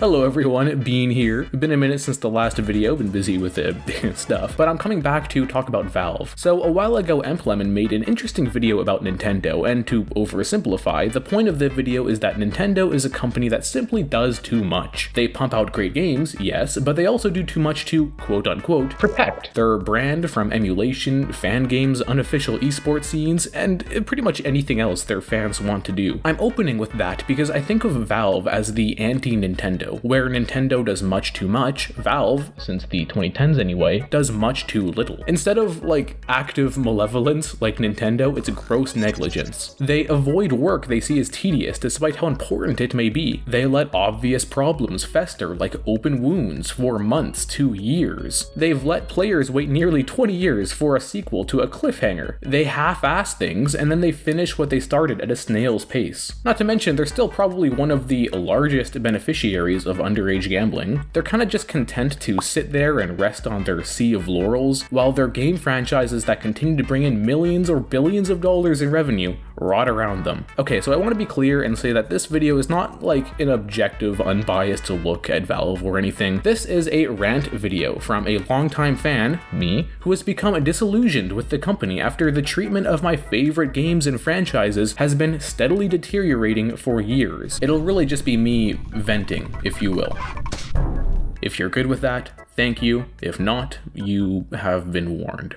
Hello everyone, Bean here. Been a minute since the last video, been busy with stuff, but I'm coming back to talk about Valve. So a while ago, Emplemon made an interesting video about Nintendo, and to oversimplify, the point of the video is that Nintendo is a company that simply does too much. They pump out great games, yes, but they also do too much to, quote-unquote, protect their brand from emulation, fan games, unofficial esports scenes, and pretty much anything else their fans want to do. I'm opening with that because I think of Valve as the anti-Nintendo. Where Nintendo does much too much, Valve, since the 2010s anyway, does much too little. Instead of, active malevolence like Nintendo, it's gross negligence. They avoid work they see as tedious despite how important it may be. They let obvious problems fester like open wounds for months to years. They've let players wait nearly 20 years for a sequel to a cliffhanger. They half-ass things and then they finish what they started at a snail's pace. Not to mention, they're still probably one of the largest beneficiaries of underage gambling. They're kind of just content to sit there and rest on their sea of laurels, while their game franchises that continue to bring in millions or billions of dollars in revenue rot around them. Okay, so I want to be clear and say that this video is not like an objective, unbiased look at Valve or anything. This is a rant video from a longtime fan, me, who has become disillusioned with the company after the treatment of my favorite games and franchises has been steadily deteriorating for years. It'll really just be me venting, if you will. If you're good with that, thank you. If not, you have been warned.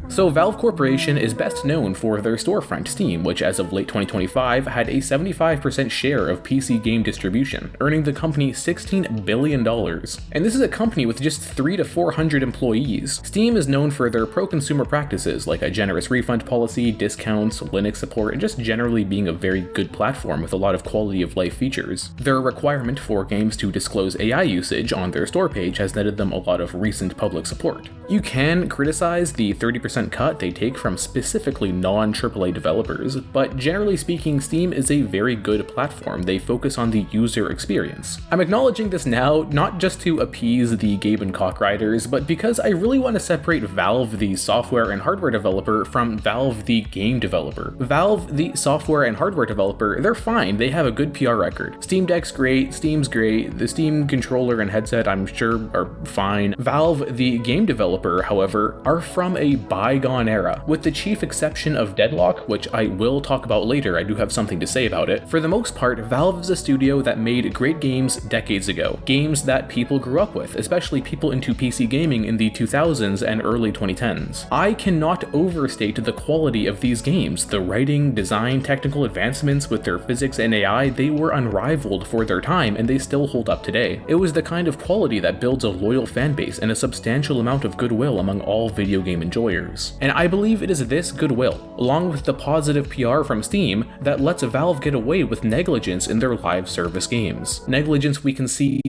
So Valve Corporation is best known for their storefront Steam, which as of late 2025 had a 75% share of PC game distribution, earning the company $16 billion. And this is a company with just 300 to 400 employees. Steam is known for their pro-consumer practices like a generous refund policy, discounts, Linux support, and just generally being a very good platform with a lot of quality of life features. Their requirement for games to disclose AI usage on their store page has netted them a lot of recent public support. You can criticize the 30% cut they take from specifically non-AAA developers, but generally speaking, Steam is a very good platform. They focus on the user experience. I'm acknowledging this now, not just to appease the Gabe and Cock riders, but because I really want to separate Valve, the software and hardware developer, from Valve, the game developer. Valve, the software and hardware developer, they're fine. They have a good PR record. Steam Deck's great, Steam's great, the Steam controller and headset, I'm sure, are fine. Valve, the game developer, however, are from a bygone era. With the chief exception of Deadlock, which I will talk about later, I do have something to say about it. For the most part, Valve is a studio that made great games decades ago. Games that people grew up with, especially people into PC gaming in the 2000s and early 2010s. I cannot overstate the quality of these games. The writing, design, technical advancements with their physics and AI, they were unrivaled for their time and they still hold up today. It was the kind of quality that builds a loyal fan base and a substantial amount of goodwill among all video game enjoyers. And I believe it is this goodwill, along with the positive PR from Steam, that lets Valve get away with negligence in their live service games. Negligence we can see.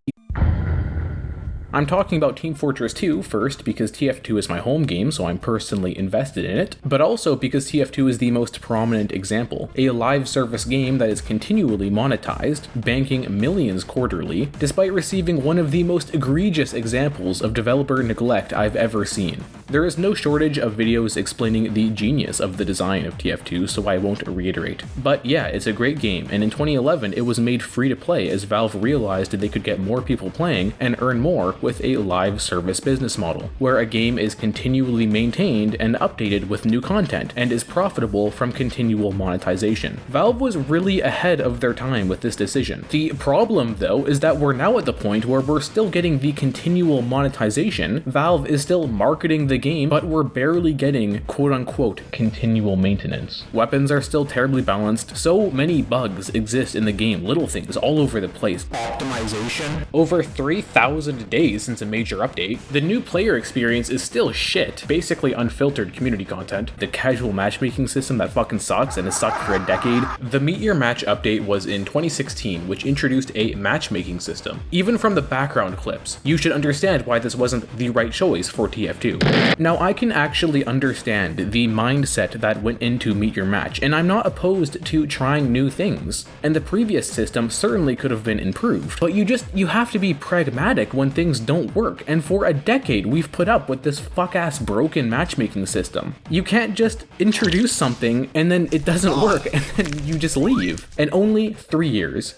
I'm talking about Team Fortress 2 first because TF2 is my home game, so I'm personally invested in it, but also because TF2 is the most prominent example. A live service game that is continually monetized, banking millions quarterly, despite receiving one of the most egregious examples of developer neglect I've ever seen. There is no shortage of videos explaining the genius of the design of TF2, so I won't reiterate. But yeah, it's a great game, and in 2011 it was made free to play as Valve realized they could get more people playing and earn more with a live service business model, where a game is continually maintained and updated with new content and is profitable from continual monetization. Valve was really ahead of their time with this decision. The problem, though, is that we're now at the point where we're still getting the continual monetization. Valve is still marketing the game, but we're barely getting quote-unquote continual maintenance. Weapons are still terribly balanced. So many bugs exist in the game, little things all over the place. Optimization. Over 3,000 days since a major update. The new player experience is still shit, basically unfiltered community content. The casual matchmaking system that fucking sucks and has sucked for a decade. The Meet Your Match update was in 2016, which introduced a matchmaking system. Even from the background clips, you should understand why this wasn't the right choice for TF2. Now, I can actually understand the mindset that went into Meet Your Match, and I'm not opposed to trying new things. And the previous system certainly could have been improved, but you have to be pragmatic when things don't work, and for a decade we've put up with this fuck-ass broken matchmaking system. You can't just introduce something and then it doesn't work and then you just leave. And only 3 years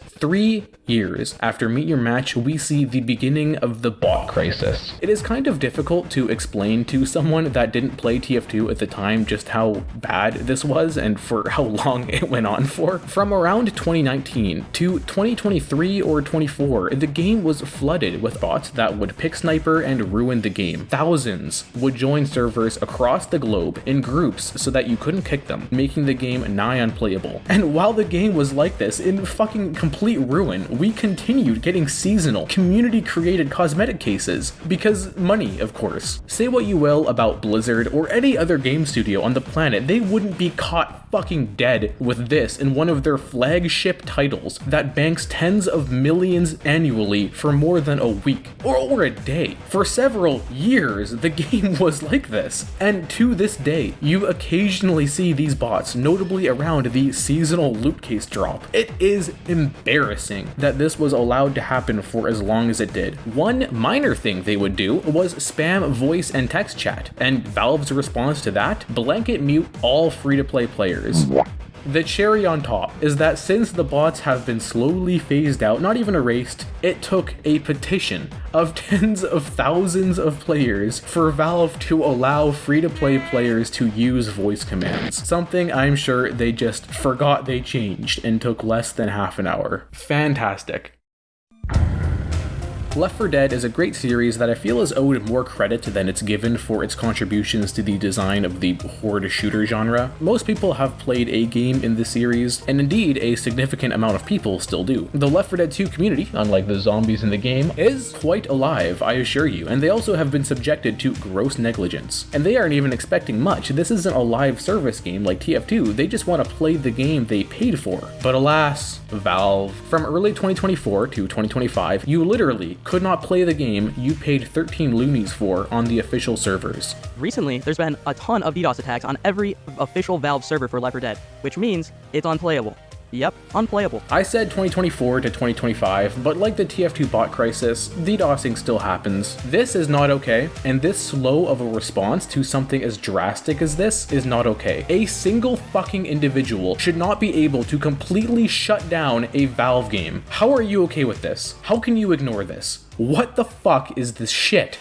after Meet Your Match, we see the beginning of the bot crisis. It is kind of difficult to explain to someone that didn't play TF2 at the time just how bad this was and for how long it went on for. From around 2019 to 2023 or 24, the game was flooded with bots that would pick sniper and ruin the game. Thousands would join servers across the globe in groups so that you couldn't kick them, making the game nigh unplayable. And while the game was like this, in fucking complete ruin, we continued getting seasonal, community-created cosmetic cases. Because money, of course. Say what you will about Blizzard or any other game studio on the planet, they wouldn't be caught fucking dead with this in one of their flagship titles that banks tens of millions annually for more than a week or a day. For several years, the game was like this. And to this day, you occasionally see these bots, notably around the seasonal loot case drop. It is embarrassing that this was allowed to happen for as long as it did. One minor thing they would do was spam voice and text chat, and Valve's response to that? Blanket mute all free-to-play players. The cherry on top is that since the bots have been slowly phased out, not even erased, it took a petition of tens of thousands of players for Valve to allow free-to-play players to use voice commands. Something I'm sure they just forgot they changed and took less than half an hour. Fantastic. Left 4 Dead is a great series that I feel is owed more credit than it's given for its contributions to the design of the horde shooter genre. Most people have played a game in the series, and indeed a significant amount of people still do. The Left 4 Dead 2 community, unlike the zombies in the game, is quite alive, I assure you, and they also have been subjected to gross negligence. And they aren't even expecting much. This isn't a live service game like TF2, they just want to play the game they paid for. But alas, Valve. From early 2024 to 2025, you literally could not play the game you paid 13 loonies for on the official servers. Recently, there's been a ton of DDoS attacks on every official Valve server for Left 4 Dead, which means it's unplayable. Yep, unplayable. I said 2024 to 2025, but like the TF2 bot crisis, DDoSing still happens. This is not okay, and this slow of a response to something as drastic as this is not okay. A single fucking individual should not be able to completely shut down a Valve game. How are you okay with this? How can you ignore this? What the fuck is this shit?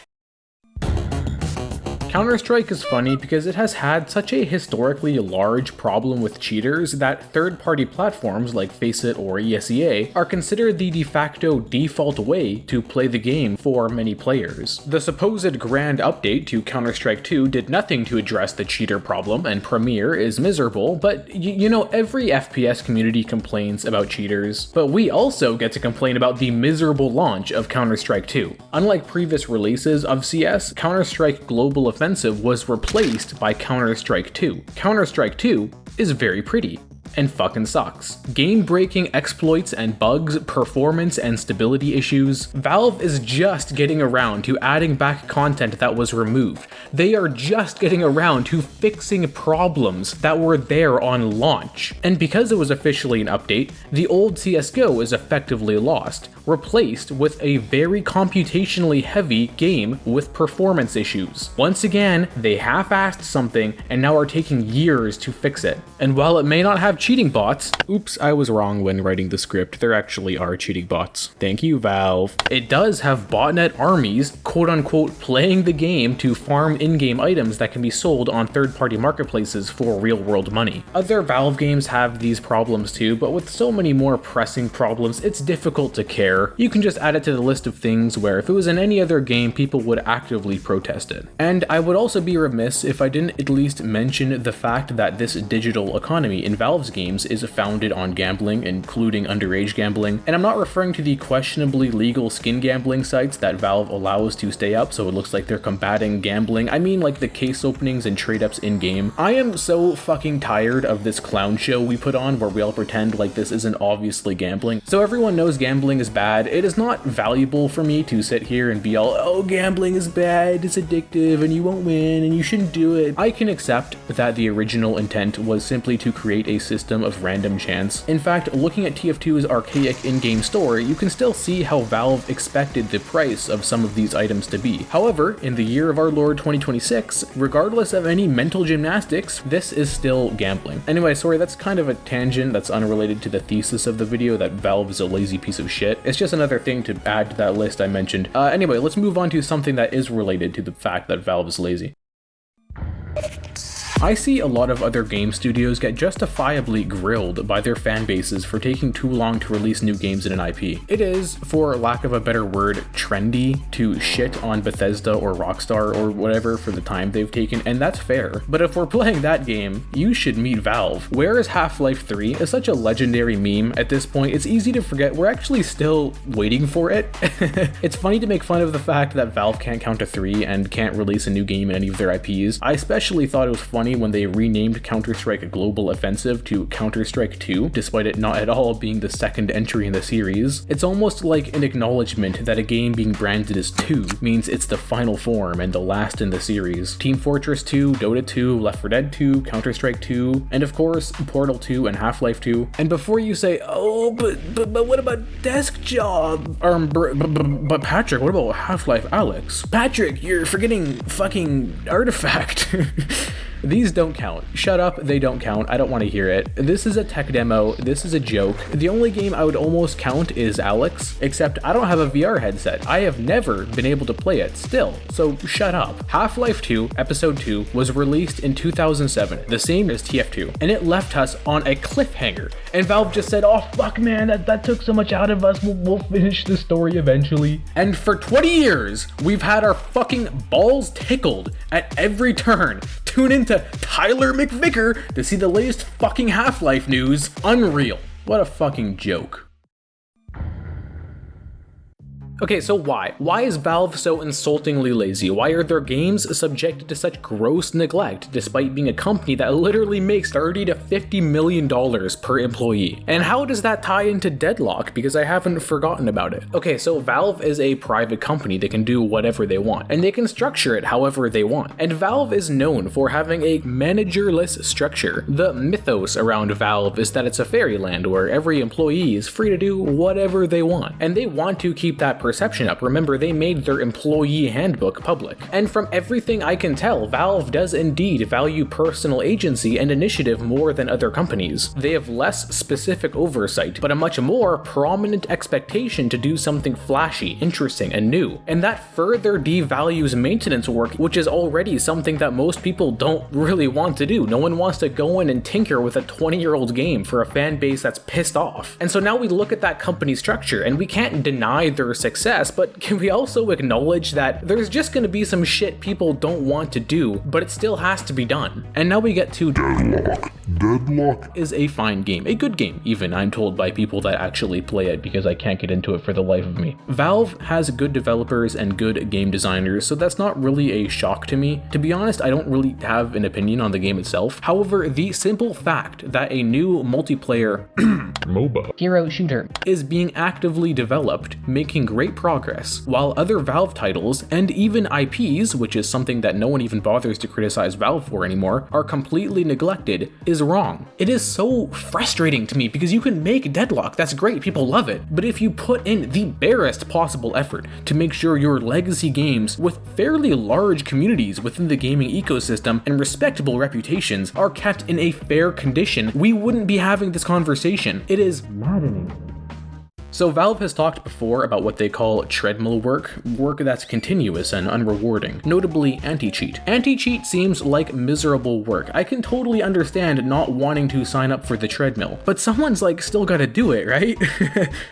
Counter-Strike is funny because it has had such a historically large problem with cheaters that third-party platforms like Faceit or ESEA are considered the de facto default way to play the game for many players. The supposed grand update to Counter-Strike 2 did nothing to address the cheater problem, and Premiere is miserable, but you know, every FPS community complains about cheaters, but we also get to complain about the miserable launch of Counter-Strike 2. Unlike previous releases of CS, Counter-Strike Global Offensive was replaced by Counter-Strike 2. Counter-Strike 2 is very pretty and fucking sucks. Game-breaking exploits and bugs, performance and stability issues. Valve is just getting around to adding back content that was removed. They are just getting around to fixing problems that were there on launch. And because it was officially an update, the old CSGO is effectively lost, replaced with a very computationally heavy game with performance issues. Once again, they half-assed something and now are taking years to fix it. And while it may not have cheating bots, oops, I was wrong when writing the script, there actually are cheating bots. Thank you, Valve. It does have botnet armies, quote-unquote, playing the game to farm in-game items that can be sold on third-party marketplaces for real-world money. Other Valve games have these problems too, but with so many more pressing problems, it's difficult to care. You can just add it to the list of things where if it was in any other game, people would actively protest it. And I would also be remiss if I didn't at least mention the fact that this digital economy in Valve's games is founded on gambling, including underage gambling, and I'm not referring to the questionably legal skin gambling sites that Valve allows to stay up so it looks like they're combating gambling. I mean like the case openings and trade-ups in-game. I am so fucking tired of this clown show we put on where we all pretend like this isn't obviously gambling. So everyone knows gambling is bad bad. It is not valuable for me to sit here and be all, oh, gambling is bad, it's addictive, and you won't win, and you shouldn't do it. I can accept that the original intent was simply to create a system of random chance. In fact, looking at TF2's archaic in-game store, you can still see how Valve expected the price of some of these items to be. However, in the year of our Lord 2026, regardless of any mental gymnastics, this is still gambling. Anyway, sorry, that's kind of a tangent that's unrelated to the thesis of the video that Valve is a lazy piece of shit. It's just another thing to add to that list I mentioned. Anyway, let's move on to something that is related to the fact that Valve is lazy. I see a lot of other game studios get justifiably grilled by their fan bases for taking too long to release new games in an IP. It is, for lack of a better word, trendy to shit on Bethesda or Rockstar or whatever for the time they've taken, and that's fair. But if we're playing that game, you should meet Valve. Where is Half-Life 3 is such a legendary meme at this point, it's easy to forget we're actually still waiting for it. It's funny to make fun of the fact that Valve can't count to 3 and can't release a new game in any of their IPs. I especially thought it was funny when they renamed Counter-Strike Global Offensive to Counter-Strike 2, despite it not at all being the second entry in the series. It's almost like an acknowledgement that a game being branded as 2 means it's the final form and the last in the series. Team Fortress 2, Dota 2, Left 4 Dead 2, Counter-Strike 2, and of course, Portal 2 and Half-Life 2. And before you say, oh, but what about Desk Job? But Patrick, what about Half-Life Alyx? Patrick, you're forgetting fucking Artifact. These don't count. Shut up, they don't count. I don't want to hear it. This is a tech demo. This is a joke. The only game I would almost count is Alyx, except I don't have a VR headset. I have never been able to play it still, so shut up. Half-Life 2 Episode 2 was released in 2007, the same as TF2, and it left us on a cliffhanger. And Valve just said, oh fuck man, that took so much out of us, we'll finish the story eventually. And for 20 years, we've had our fucking balls tickled at every turn. Tune into Tyler McVicker to see the latest fucking Half-Life news. Unreal. What a fucking joke. Okay, so why? Why is Valve so insultingly lazy? Why are their games subjected to such gross neglect despite being a company that literally makes $30 to $50 million per employee? And how does that tie into Deadlock? Because I haven't forgotten about it. Okay, so Valve is a private company that can do whatever they want, and they can structure it however they want. And Valve is known for having a managerless structure. The mythos around Valve is that it's a fairyland where every employee is free to do whatever they want. And they want to keep that perception up. Remember, they made their employee handbook public. And from everything I can tell, Valve does indeed value personal agency and initiative more than other companies. They have less specific oversight, but a much more prominent expectation to do something flashy, interesting, and new. And that further devalues maintenance work, which is already something that most people don't really want to do. No one wants to go in and tinker with a 20-year-old game for a fan base that's pissed off. And so now we look at that company structure, and we can't deny their success, but can we also acknowledge that there's just going to be some shit people don't want to do, but it still has to be done? And now we get to Deadlock. Deadlock is a fine game, a good game even, I'm told by people that actually play it because I can't get into it for the life of me. Valve has good developers and good game designers, so that's not really a shock to me. To be honest, I don't really have an opinion on the game itself. However, the simple fact that a new multiplayer MOBA hero shooter is being actively developed, making great progress, while other Valve titles and even IPs, which is something that no one even bothers to criticize Valve for anymore, are completely neglected, is wrong. It is so frustrating to me because you can make Deadlock, that's great, people love it, but if you put in the barest possible effort to make sure your legacy games with fairly large communities within the gaming ecosystem and respectable reputations are kept in a fair condition, we wouldn't be having this conversation. It is maddening. So Valve has talked before about what they call treadmill work that's continuous and unrewarding, notably anti-cheat. Anti-cheat seems like miserable work. I can totally understand not wanting to sign up for the treadmill, but someone's still gotta do it, right?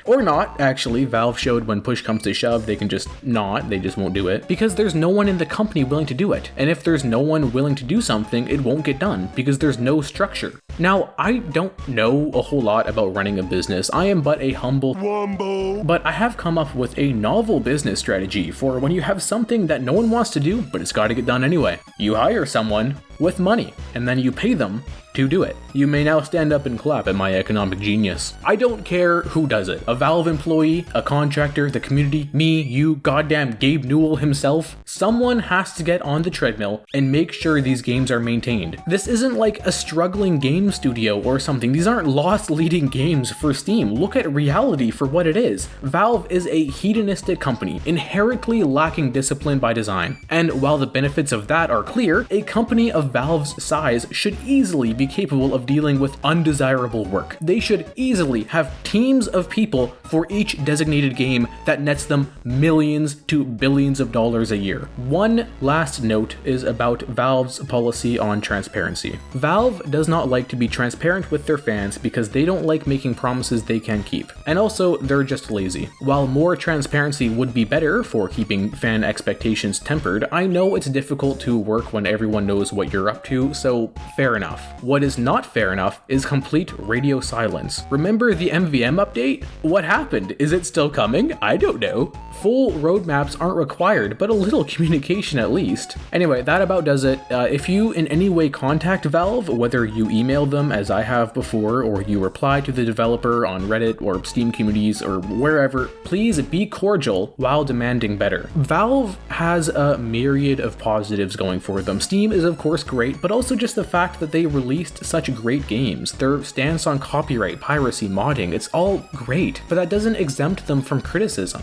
Or not, actually. Valve showed when push comes to shove, they can just not, they just won't do it, because there's no one in the company willing to do it. And if there's no one willing to do something, it won't get done, because there's no structure. Now, I don't know a whole lot about running a business. I am but a humble Wumbo. But I have come up with a novel business strategy for when you have something that no one wants to do, but it's gotta get done anyway. You hire someone with money, and then you pay them to do it. You may now stand up and clap at my economic genius. I don't care who does it. A Valve employee, a contractor, the community, me, you, goddamn Gabe Newell himself. Someone has to get on the treadmill and make sure these games are maintained. This isn't like a struggling game studio or something. These aren't loss-leading games for Steam. Look at reality for what it is. Valve is a hedonistic company, inherently lacking discipline by design. And while the benefits of that are clear, a company of Valve's size should easily be capable of dealing with undesirable work. They should easily have teams of people for each designated game that nets them millions to billions of dollars a year. One last note is about Valve's policy on transparency. Valve does not like to be transparent with their fans because they don't like making promises they can't keep. And also, they're just lazy. While more transparency would be better for keeping fan expectations tempered, I know it's difficult to work when everyone knows what you're up to, so fair enough. What is not fair enough is complete radio silence. Remember the MVM update? What happened? Is it still coming? I don't know. Full roadmaps aren't required, but a little communication at least. Anyway, that about does it. If you in any way contact Valve, whether you email them as I have before, or you reply to the developer on Reddit or Steam communities or wherever, please be cordial while demanding better. Valve has a myriad of positives going for them. Steam is of course great, but also just the fact that they released such great games. Their stance on copyright, piracy, modding, it's all great, but that doesn't exempt them from criticism.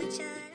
Just